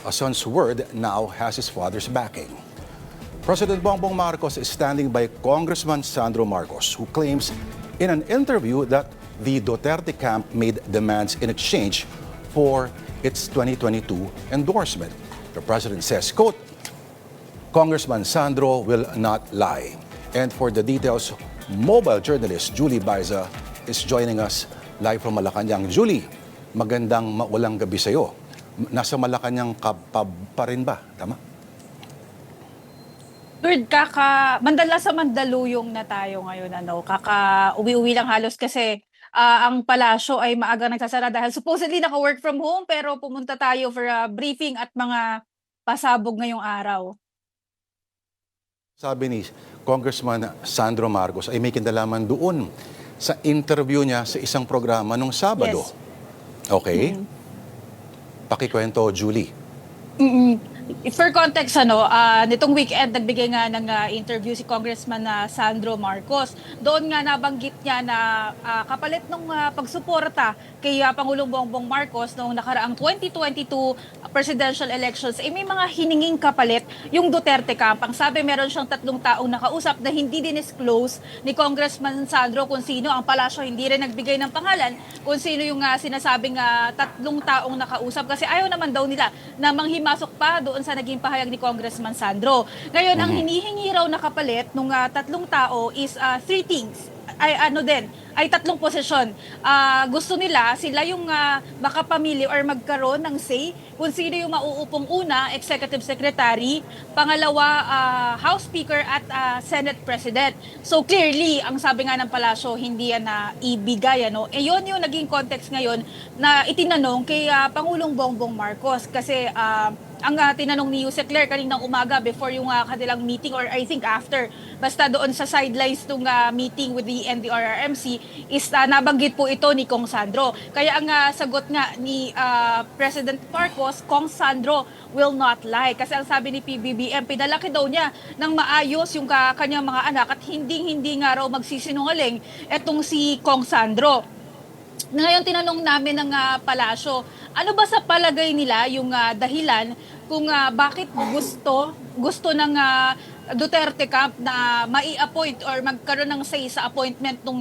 A son's word now has his father's backing. President Bongbong Marcos is standing by Congressman Sandro Marcos, who claims in an interview that the Duterte camp made demands in exchange for its 2022 endorsement. The president says, quote, Congressman Sandro will not lie. And for the details, mobile journalist Julie Baiza is joining us live from Malacanang. Julie, magandang maulang gabi sa iyo. Nasa Malacanang ka pa rin ba? Tama? Lord, mandala sa Mandaluyong na tayo ngayon. Uwi-uwi lang halos kasi ang palasyo ay maaga nagsasara dahil supposedly naka-work from home pero pumunta tayo for a briefing at mga pasabog ngayong araw. Sabi ni Congressman Sandro Marcos ay may kinalaman doon sa interview niya sa isang programa nung Sabado. Yes. Okay? Pakikwento, Julie. For context, nitong weekend, nagbigay nga ng interview si Congressman Sandro Marcos. Doon nga nabanggit niya na kapalit ng pagsuporta kay Pangulong Bongbong Marcos noong nakaraang 2022 presidential elections, may mga hininging kapalit yung Duterte camp. Ang sabi, meron siyang 3 taong nakausap na hindi dinisclose ni Congressman Sandro kung sino. Ang palasyo hindi rin nagbigay ng pangalan kung sino yung sinasabing 3 taong nakausap kasi ayaw naman daw nila na manghimasok pa doon sa naging pahayag ni Congressman Sandro. Ngayon, ang hinihingi raw na kapalit ng 3 tao is 3 things. Ay 3 posisyon. Gusto nila, sila yung makapamili or magkaroon ng say kung sino yung mauupong una, Executive Secretary, pangalawa, House Speaker at Senate President. So clearly, ang sabi nga ng palasyo, hindi yan na ibigay. Yun yung naging context ngayon na itinanong kay Pangulong Bongbong Marcos kasi ang tinanong ni Yusek Claire kaninang umaga before yung kanilang meeting or I think after, basta doon sa sidelines ng meeting with the NDRRMC is nabanggit po ito ni Kong Sandro. Kaya ang sagot nga ni President Marcos, Kong Sandro will not lie. Kasi ang sabi ni PBBM, pinalaki daw niya ng maayos yung kanyang mga anak at hindi nga raw magsisinungaling etong si Kong Sandro. Ngayon tinanong namin ng palasyo, ano ba sa palagay nila yung dahilan kung bakit gusto ng Duterte camp na mai-appoint or magkaroon ng say sa appointment ng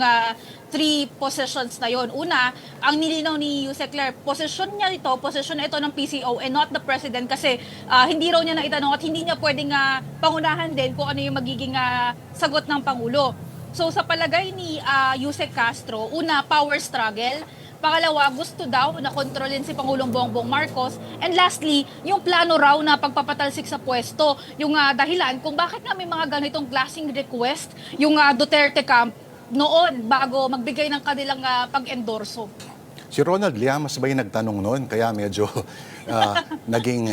3 positions na yon. Una, ang nilinaw ni Yusek Claire, posisyon na ito ng PCO and not the president kasi hindi raw niya naitanong at hindi niya pwedeng pangunahan din kung ano yung magiging sagot ng Pangulo. So sa palagay ni Yusek Castro, una, power struggle. Pangalawa, gusto daw na kontrolin si Pangulong Bongbong Marcos. And lastly, yung plano raw na pagpapatalsik sa pwesto. Yung dahilan kung bakit nga may mga ganitong klaseng request yung Duterte camp noon bago magbigay ng kanilang pag-endorso. Si Ronald Llamas ba yung nagtanong noon? Kaya medyo naging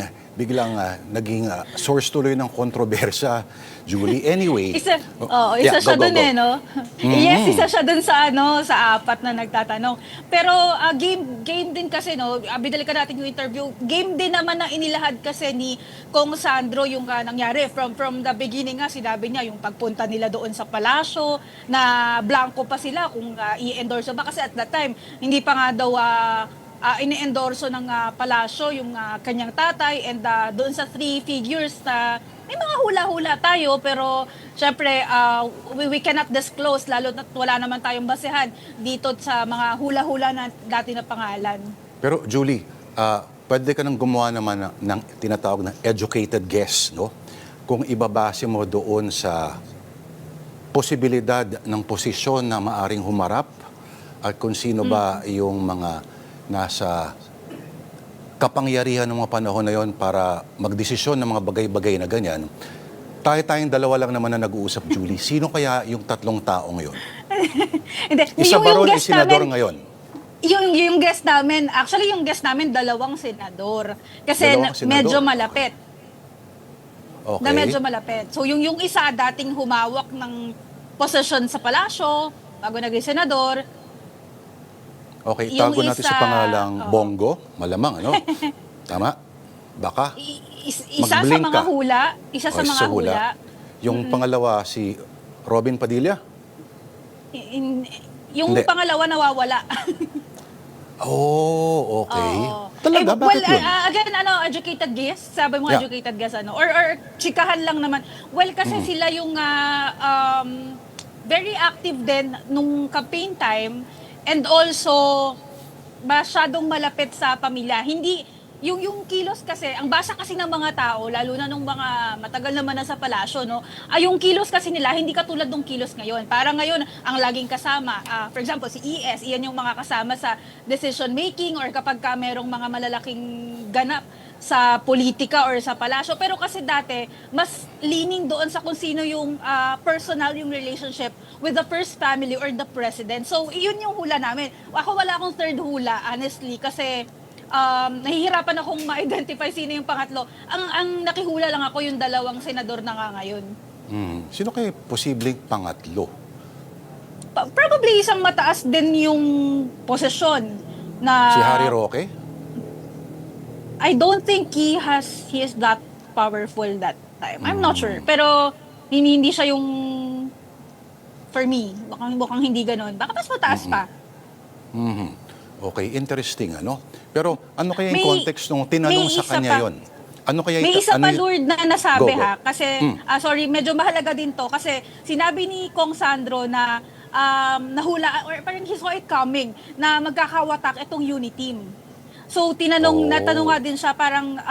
source tuloy ng kontrobersya, Julie. Anyway. Isa siya go. dun no? Yes, isa siya dun sa sa 4 na nagtatanong. Pero game din kasi binalikan natin yung interview. Game din naman na inilahad kasi ni Kong Sandro yung nangyari from the beginning sinabi niya yung pagpunta nila doon sa palasyo na blanco pa sila kung i-endorse ba kasi at that time hindi pa nga daw ini-endorso ng palasyo yung kanyang tatay and doon sa 3 figures na may mga hula-hula tayo pero syempre we cannot disclose lalo na wala naman tayong basehan dito sa mga hula-hula na dati na pangalan. Pero Julie, pwede ka nang gumawa naman ng tinatawag na educated guess, no? Kung ibabase mo doon sa posibilidad ng posisyon na maaring humarap at kung sino ba yung mga nasa kapangyarihan ng mga panahon na yon para magdesisyon ng mga bagay-bagay na ganyan, tayong dalawa lang naman na nag-uusap, Julie. Sino kaya yung 3 tao ngayon? Isa ba ron ay senador ngayon? Yung guest namin, actually yung guest namin 2 senador. Kasi medyo malapit. Okay. Na medyo malapit. So yung isa dating humawak ng posisyon sa palasyo, bago naging senador. Okay, tago natin sa pangalang Bongo, malamang, ano? Tama? Baka? Isa sa mga hula. Isa sa mga hula. Yung pangalawa, si Robin Padilla? Yung pangalawa nawawala. Oh, okay. Oo. Talaga? well, Bakit yun? again, educated guess? Sabi mo, Yeah. educated guess, Or chikahan lang naman. Well, kasi sila yung very active din nung campaign time and also masyadong malapit sa pamilya. Hindi, yung kilos kasi, ang basa kasi ng mga tao, lalo na nung mga matagal naman na sa palasyo, no? Yung kilos kasi nila, hindi katulad nung kilos ngayon. Parang ngayon, ang laging kasama, for example, si ES, iyan yung mga kasama sa decision making or kapag ka merong mga malalaking ganap sa politika or sa palasyo. Pero kasi dati, mas leaning doon sa kung sino yung personal yung relationship with the first family or the president. So, yun yung hula namin. Ako wala akong third hula, honestly, kasi nahihirapan akong ma-identify sino yung pangatlo. Ang nakihula lang ako yung dalawang senador na nga ngayon. Sino kayo posibleng pangatlo? Probably isang mataas din yung posisyon na... Si Harry Roque? I don't think he is that powerful that time. I'm not sure. Pero hindi siya yung for me. Mukhang hindi ganoon. Baka mas mataas pa. Okay, interesting, ano? Pero ano kaya yung May- context nung tinanong may sa isa kanya pa. yon? Ano kaya May isa ano pa, y- Lord, na nasabi Go, go. ha. Kasi, sorry, medyo mahalaga din to. Kasi sinabi ni Kong Sandro na nahula, or parang he saw it coming, na magkakawatak itong unity team. So, natanong nga din siya, parang,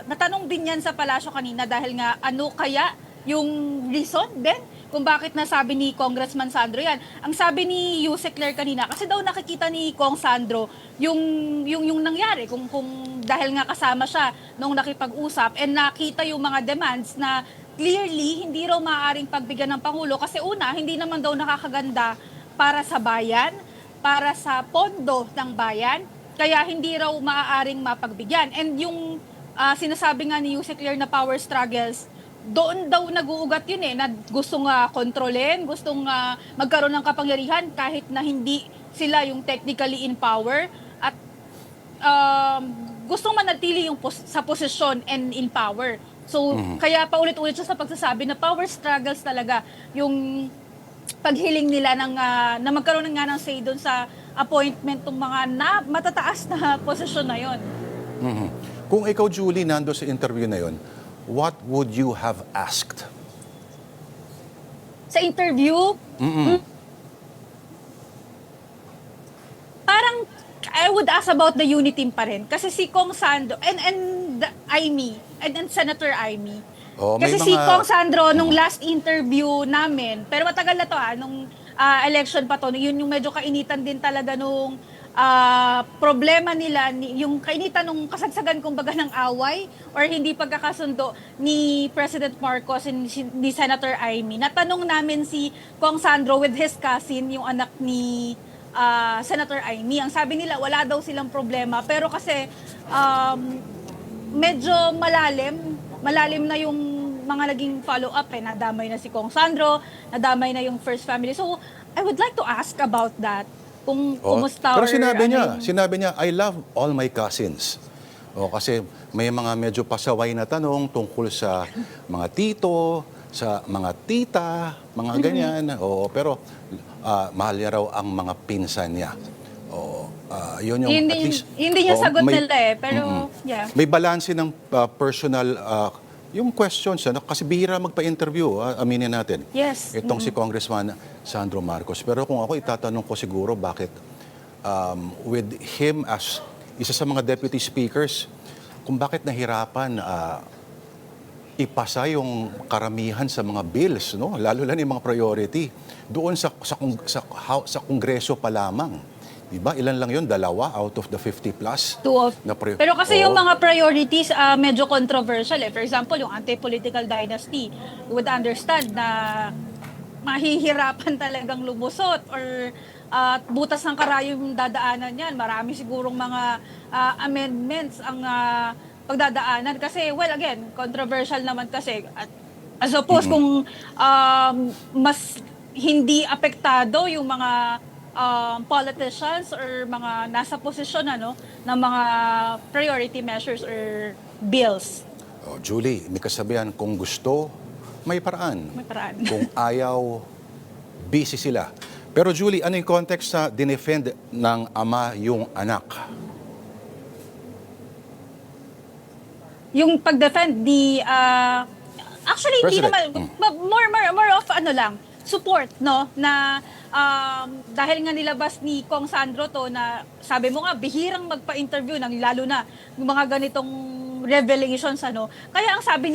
natanong din yan sa palasyo kanina dahil nga, ano kaya yung reason din kung bakit nasabi ni Congressman Sandro yan. Ang sabi ni Yusek Claire kanina, kasi daw nakikita ni Kong Sandro yung nangyari, kung dahil nga kasama siya nung nakipag-usap and nakita yung mga demands na clearly hindi raw maaaring pagbigyan ng Pangulo kasi una, hindi naman daw nakakaganda para sa bayan, para sa pondo ng bayan, kaya hindi raw maaaring mapagbigyan. And yung sinasabi nga ni Yusek Claire na power struggles, doon daw nag-uugat yun na gustong kontrolin, gustong magkaroon ng kapangyarihan kahit na hindi sila yung technically in power at gustong manatili yung sa posisyon and in power. So, kaya paulit-ulit siya sa pagsasabi na power struggles talaga yung paghiling nila na magkaroon nga ng say doon sa appointment ng mga matataas na posisyon na yon. Kung ikaw, Julie, nando sa interview na yon, what would you have asked? Sa interview, parang I would ask about the unity team pa rin. Kasi si Kong Sandro and Aimee, and Senator Aimee. Oh, may Kasi si mga- Kong Sandro, nung last interview namin, pero matagal na to nung election pa to, yun yung medyo kainitan din talaga nung problema nila, yung kainitan nung kasagsagan kumbaga ng away or hindi pagkakasundo ni President Marcos and ni Senator Aimee. Natanong namin si Kong Sandro with his cousin, yung anak ni Senator Aimee. Ang sabi nila, wala daw silang problema. Pero kasi medyo malalim na yung mga naging follow-up nadamay na si Kong Sandro, nadamay na yung First Family. So, I would like to ask about that. Kung kumusta Pero or sinabi niya, I love all my cousins. Kasi may mga medyo pasaway na tanong tungkol sa mga tito, sa mga tita, mga ganyan. Pero mahal niya raw ang mga pinsan niya. Yun yung hindi, at least... hindi niya sagot may- nila pero yeah. May balanse ng personal, yung questions, kasi bihira magpa-interview, aminin natin. Yes. Itong si Congressman Sandro Marcos. Pero kung ako itatanong ko siguro bakit with him as isa sa mga deputy speakers, kung bakit nahirapan ipasa yung karamihan sa mga bills, no? Lalo lang yung mga priority, doon sa Kongreso pa lamang. Diba? Ilan lang yun? 2 out of the 50 plus? Pero kasi yung mga priorities medyo controversial. For example, yung anti-political dynasty, you would understand na mahihirapan talagang lumusot or butas ng karayom yung dadaanan yan. Marami sigurong mga amendments ang pagdadaanan. Kasi, well, again, controversial naman kasi. As opposed kung mas hindi apektado yung mga politicians or mga nasa posisyon ng mga priority measures or bills. Julie, may kasabihan, kung gusto, may paraan. May paraan. Kung ayaw, busy sila. Pero Julie, ano yung context sa dinefend ng ama yung anak? yung pag-defend the actually hindi President. naman more of ano lang support no na dahil nga nilabas ni Kong Sandro to na sabi mo nga bihirang magpa-interview ng lalo na yung mga ganitong revelations ano kaya ang sabi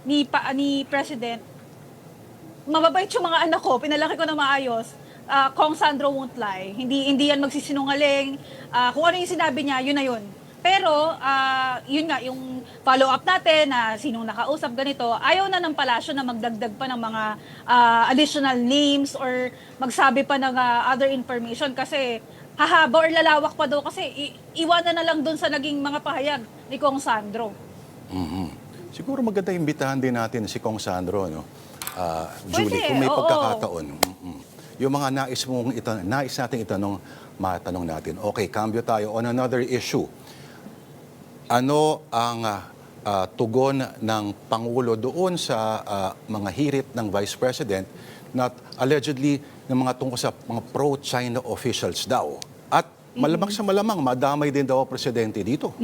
ni President mababait yung mga anak ko pinalaki ko na maayos. Kong Sandro won't lie. Hindi yan magsisinungaling. Kung ano yung sinabi niya, yun na yun. Pero, yun nga, yung follow-up natin na sinong nakausap ganito, ayaw na ng palasyo na magdagdag pa ng mga additional names or magsabi pa ng other information kasi hahaba or lalawak pa daw kasi iwanan na lang dun sa naging mga pahayag ni Kong Sandro. Siguro maganda imbitahan din natin si Kong Sandro, no? Julie, Pwede, kung may oo. pagkakataon. Yung mga nais nating itanong, matanong natin. Okay, cambio tayo on another issue. Ano ang tugon ng Pangulo doon sa mga hirit ng Vice President na allegedly ng mga tungkol sa mga pro-China officials daw? At malamang sa malamang, madamay din daw ang presidente dito.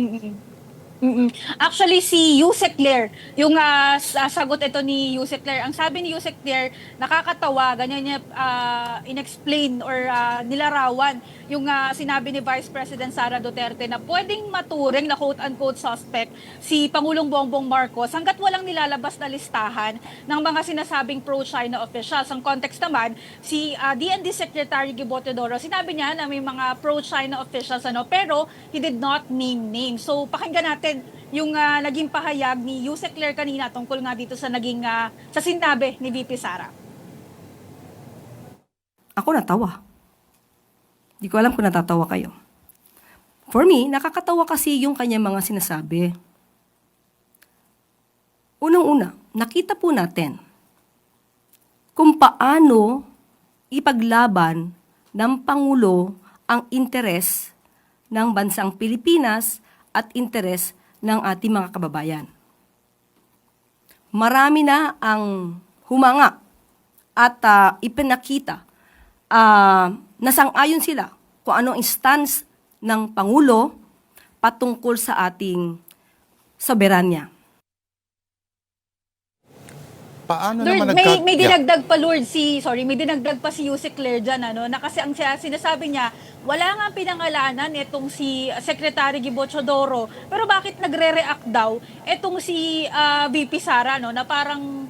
Actually, si Yusek Claire, yung sagot ito ni Yusek Claire, ang sabi ni Yusek Claire, nakakatawa, ganyan niya inexplain or nilarawan yung sinabi ni Vice President Sara Duterte na pwedeng maturing na quote-unquote suspect si Pangulong Bongbong Marcos hanggat walang nilalabas na listahan ng mga sinasabing pro-China officials. Ang context naman, si DND Secretary Gibo Teodoro, sinabi niya na may mga pro-China officials pero he did not name names. So pakinggan natin yung naging pahayag ni Yusek Claire kanina tungkol nga dito sa naging sa sinabi ni VP Sara. Ako natawa. Di ko alam kung natatawa kayo. For me, nakakatawa kasi yung kanyang mga sinasabi. Unang-una, nakita po natin kung paano ipaglaban ng Pangulo ang interes ng bansang Pilipinas at interes ng ating mga kababayan. Marami na ang humanga at ipinakita na sang-ayon sila kung ano ang stance ng Pangulo patungkol sa ating soberanya. Paano Lord, naman may dinagdag pa may dinagdag pa si Yusek Claire dyan, na kasi ang sinasabi niya, wala nga pinangalanan itong si Secretary Gibo Teodoro, pero bakit nagre-react daw itong si VP Sara, na parang,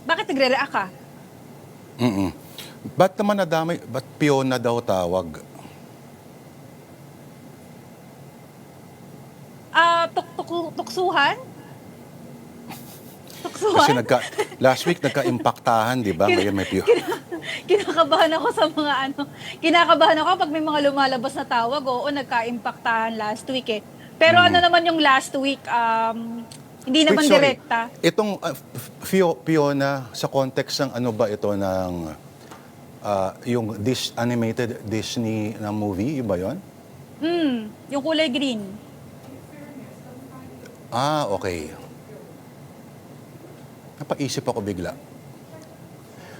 bakit nagre-react ka? Ba't naman nadamay? Ba't Fiona daw tawag? Tuksuhan? Kasi last week nagka-impactahan, di ba? Ngayon may Fiona. Kinakabahan ako sa mga kinakabahan ako pag may mga lumalabas na tawag, nagka-impactahan last week eh. Pero ano naman yung last week, hindi naman Sorry. direkta. Itong Fiona, sa context ng ano ba ito ng yung animated Disney na movie, iba yun? Yung kulay green. Okay. Napaisip ako bigla.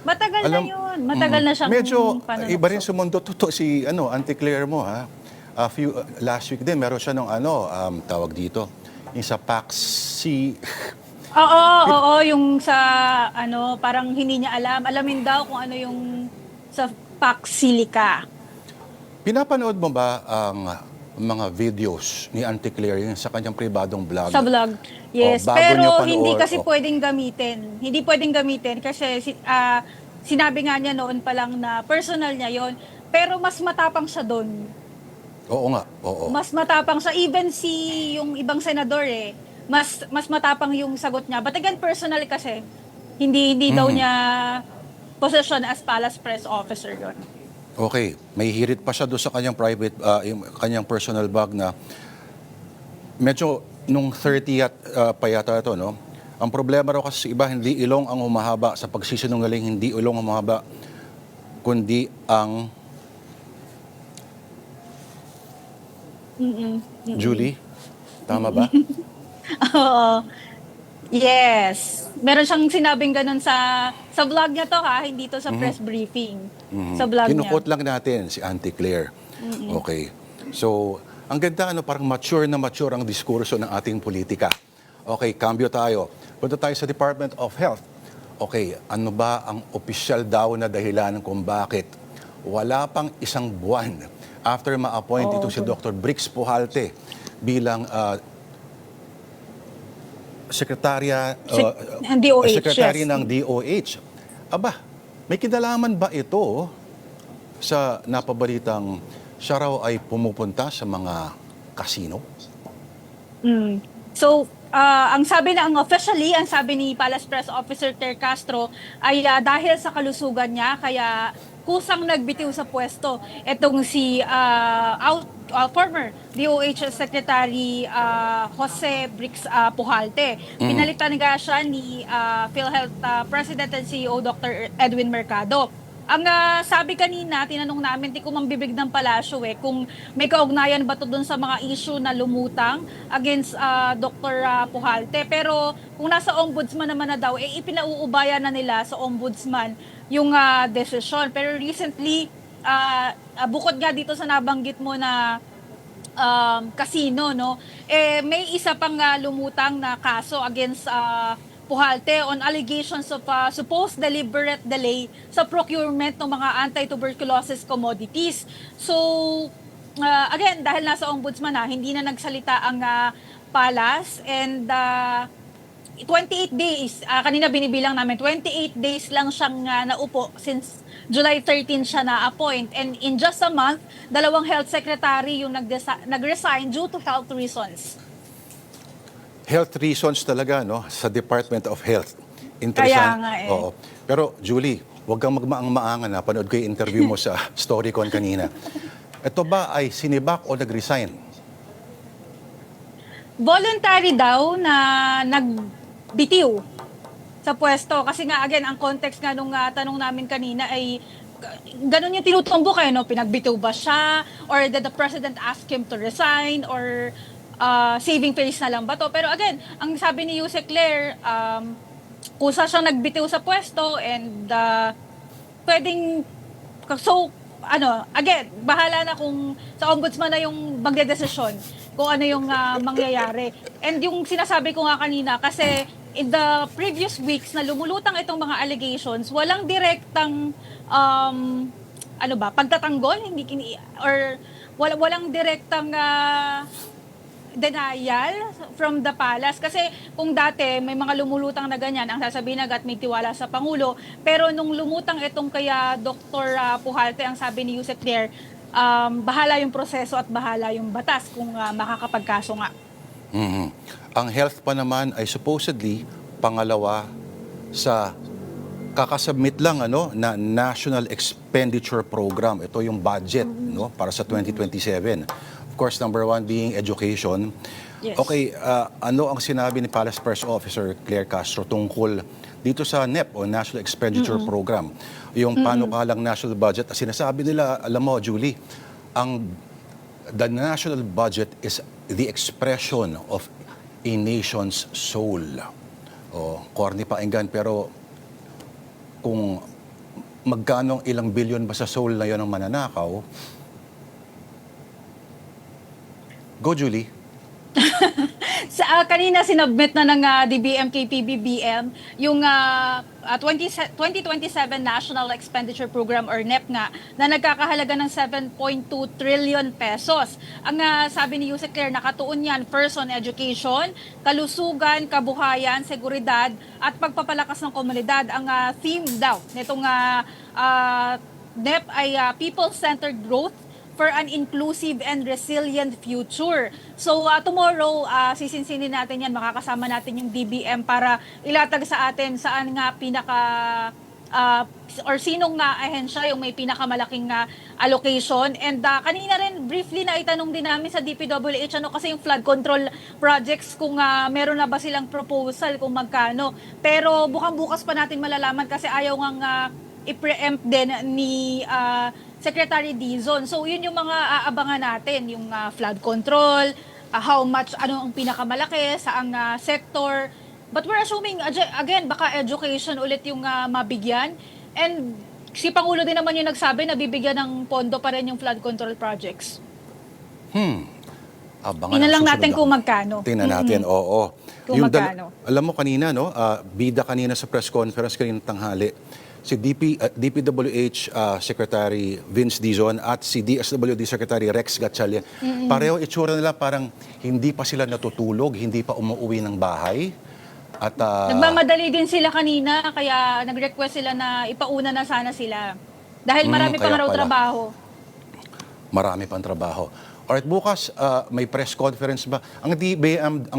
Matagal na yun. Matagal na siyang Medyo panunokso. iba rin sumundo to si Auntie Claire mo, ha? Last week din, meron siya nung tawag dito, yung sa Paxi. Oo, yung sa parang hindi niya alam. Alamin daw kung ano yung sa Paxilica. Pinapanood mo ba ang mga videos ni Auntie Claire yung sa kanyang pribadong vlog? Sa vlog. Yes, bago niyo pero panoorin, hindi kasi pwedeng gamitin. Hindi pwedeng gamitin kasi sinabi nga niya noon pa lang na personal niya yon. Pero mas matapang siya doon. Oo nga, oo. Mas matapang siya. Even yung ibang senador mas matapang yung sagot niya. But again, personal kasi. Hindi daw niya position as palace press officer yon. Okay, may hirit pa siya doon sa kanyang private, yung kanyang personal bag na medyo nung 30th pa yata ito, no? Ang problema raw kasi sa iba, hindi ilong ang humahaba. Sa pagsisinungaling, hindi ilong ang humahaba, kundi ang... Julie, tama ba? Oo. Yes. Meron siyang sinabing ganun sa vlog niya to hindi to sa press briefing. Sa vlog niya. Kinukot lang natin si Auntie Claire. Okay. So, Ang ganda, parang mature na mature ang diskurso ng ating politika. Okay, cambio tayo. Punta tayo sa Department of Health. Okay, ano ba ang opisyal daw na dahilan kung bakit wala pang isang buwan after ma-appoint itong si Dr. Brix Pujalte bilang sekretarya DOH, sekretary yes. ng DOH. Aba, may kinalaman ba ito sa napabalitang siya raw ay pumupunta sa mga kasino? So, ang sabi ni Palace Press Officer Ter Castro ay dahil sa kalusugan niya, kaya kusang nagbitiw sa pwesto itong si former DOH Secretary Jose Brix Pujalte. Pinalitan nga siya ni PhilHealth President and CEO Dr. Edwin Mercado. Ang sabi kanina, tinanong namin, di ko mambibig ng palasyo kung may kaugnayan ba to dun sa mga issue na lumutang against Dr. Pujalte. Pero kung nasa ombudsman naman na daw, ipinauubaya na nila sa ombudsman yung desisyon. Pero recently, bukod nga dito sa nabanggit mo na casino, no? May isa pang lumutang na kaso against Pujalte on allegations of supposed deliberate delay sa procurement ng mga anti-tuberculosis commodities. So, again, dahil nasa ombudsman hindi na nagsalita ang Palas, and 28 days, kanina binibilang namin, 28 days lang siyang naupo since July 13 siya na-appoint. And in just a month, 2 health secretary yung nag-resign due to health reasons. Health reasons talaga, no, sa Department of Health. Kaya nga Oo. Pero Julie, huwag kang magmaang-maangan na. Panood ko yung interview mo sa Storycon kanina. Ito ba ay sinibak o nag-resign? Voluntary daw na nagbitiw sa pwesto. Kasi nga, again, ang context nga nung tanong namin kanina ay ganun yung tinutumbok no? Pinagbitiw ba siya? Or did the president ask him to resign? Or saving face na lang ba to? Pero again, ang sabi ni Yuse Claire, kusa siyang nagbitiw sa pwesto and pwedeng, so, again, bahala na kung sa ombudsman na yung magdedesisyon kung ano yung mangyayari. And yung sinasabi ko nga kanina, kasi in the previous weeks na lumulutang itong mga allegations, walang direktang pagtatanggol, or walang direktang denial from the palace. Kasi kung dati may mga lumulutang na ganyan, ang sasabihin agad may tiwala sa Pangulo. Pero nung lumutang itong kaya Dr. Pujalte, ang sabi ni Yusek Claire, bahala yung proseso at bahala yung batas kung makakapagkaso nga. Mhm. Ang health pa naman ay supposedly pangalawa sa kakasubmit lang na National Expenditure Program. Ito yung budget para sa 2027. Of course, number one being education. Yes. Okay, ano ang sinabi ni Palace Press Officer Claire Castro tungkol dito sa NEP o National Expenditure Program? Yung panukalang national budget. Sinasabi nila, alam mo, Julie, the national budget is the expression of a nation's soul. Corny pakinggan, pero kung magkano ilang bilyon ba sa soul na yon ang mananakaw. Go, Julie. Kanina sinubmit na ng DBM kay PBBM yung 2027 National Expenditure Program or NEP nga na nagkakahalaga ng 7.2 trillion pesos. Ang sabi ni Yusek Claire, nakatuon yan first on education, kalusugan, kabuhayan, seguridad at pagpapalakas ng komunidad. Ang theme daw nitong NEP ay people-centered growth for an inclusive and resilient future. So tomorrow, sisinsinin natin yan, makakasama natin yung DBM para ilatag sa atin saan nga or sinong nga ahensya yung may pinakamalaking allocation. And kanina rin, briefly na itanong din namin sa DPWH, kasi yung flood control projects, kung meron na ba silang proposal, kung magkano. Pero bukas pa natin malalaman kasi ayaw nga i-preempt din ni Secretary Dizon. So yun yung mga aabangan natin, yung flood control, how much, ano ang pinakamalaki, saang sector. But we're assuming, again, baka education ulit yung mabigyan. And si Pangulo din naman yung nagsabi na bibigyan ng pondo pa rin yung flood control projects. Abangan Tingnan ang lang susunod natin na- kung magkano. Tingnan natin, oo. Kung magkano. Alam mo kanina, no, bida kanina sa press conference kanina tanghali, si DPWH Secretary Vince Dizon at si DSWD Secretary Rex Gatchalian. Pareho itsura nila parang hindi pa sila natutulog, hindi pa umuwi ng bahay. At Nagmamadali din sila kanina, kaya nag-request sila na ipauna na sana sila. Dahil marami pang kaya raw pala. trabaho. marami pang trabaho. Alright, bukas may press conference ba? Ang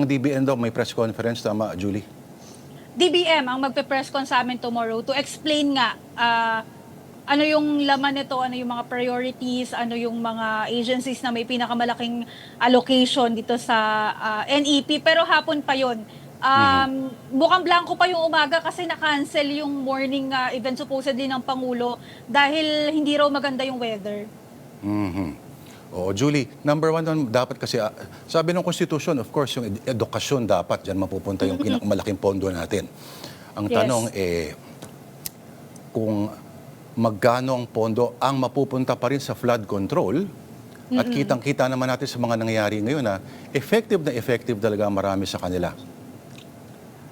DBM daw may press conference, tama, Julie? DBM ang magpe-press con sa amin tomorrow to explain nga ano yung laman nito, ano yung mga priorities, ano yung mga agencies na may pinakamalaking allocation dito sa NEP. Pero hapon pa yon. Bukang blanco pa yung umaga kasi na-cancel yung morning event supposedly ng Pangulo dahil hindi raw maganda yung weather. Oo, Julie, number one doon, dapat kasi, sabi ng Constitution, of course, yung edukasyon dapat, dyan mapupunta yung pinakamalaking pondo natin. Ang Yes. tanong, kung magkano ang pondo ang mapupunta pa rin sa flood control, at kitang-kita naman natin sa mga nangyayari ngayon na effective talaga marami sa kanila.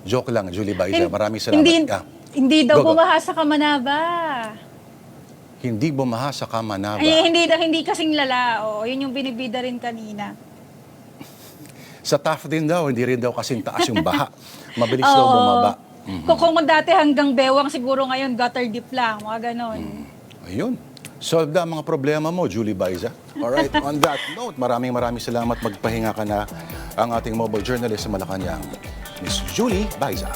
Joke lang, Julie Baiza. Maraming salamat. Hindi daw Go, go. bumaha sa Kamanaba. Hindi bumaha sa Kamanaba. Ay, hindi kasing lala. Oo, yun yung binibida rin kanina. Sa Taft din daw, hindi rin daw kasing taas yung baha. Mabilis daw bumaba. Kung dati hanggang bewang, siguro ngayon gutter deep lang, mga ganon. Ayun. Solve na ang mga problema mo, Julie Baiza. Alright, on that note, maraming salamat. Magpahinga ka na ang ating mobile journalist sa Malacanang, Miss Julie Baiza.